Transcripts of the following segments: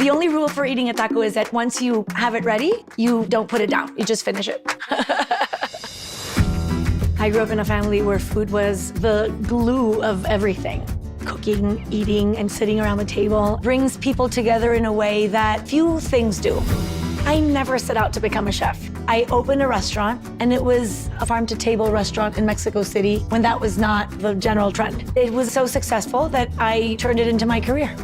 The only rule for eating a taco is that once you have it ready, you don't put it down, you just finish it. I grew up in a family where food was the glue of everything. Cooking, eating, and sitting around the table brings people together in a way that few things do. I never set out to become a chef. I opened a restaurant, and it was a farm-to-table restaurant in Mexico City when that was not the general trend. It was so successful that I turned it into my career.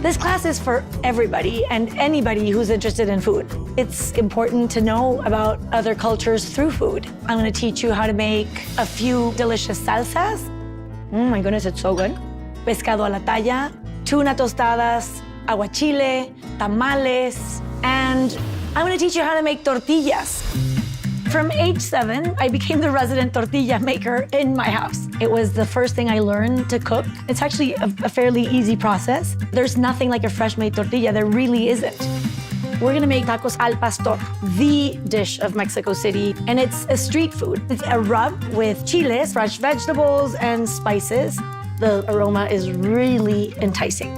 This class is for everybody and anybody who's interested in food. It's important to know about other cultures through food. I'm gonna teach you how to make a few delicious salsas. My goodness, it's so good. Pescado a la talla, tuna tostadas, aguachile, tamales, and I'm gonna teach you how to make tortillas. From age 7, I became the resident tortilla maker in my house. It was the first thing I learned to cook. It's actually a fairly easy process. There's nothing like a fresh-made tortilla. There really isn't. We're gonna make tacos al pastor, the dish of Mexico City, and it's a street food. It's a rub with chiles, fresh vegetables, and spices. The aroma is really enticing.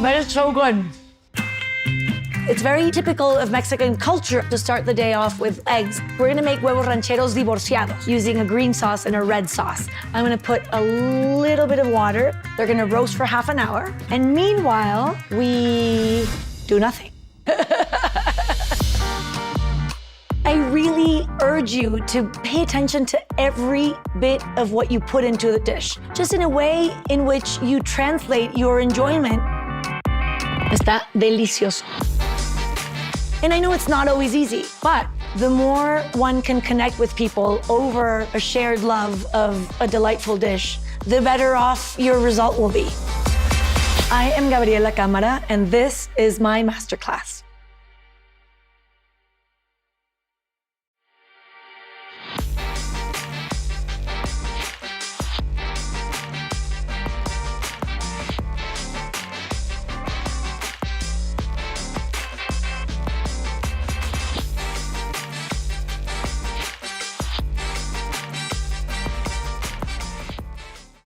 But it's so good. It's very typical of Mexican culture to start the day off with eggs. We're gonna make huevos rancheros divorciados using a green sauce and a red sauce. I'm gonna put a little bit of water. They're gonna roast for half an hour. And meanwhile, we do nothing. I really urge you to pay attention to every bit of what you put into the dish, just in a way in which you translate your enjoyment. Está delicioso. And I know it's not always easy, but the more one can connect with people over a shared love of a delightful dish, the better off your result will be. I am Gabriela Cámara, and this is my masterclass.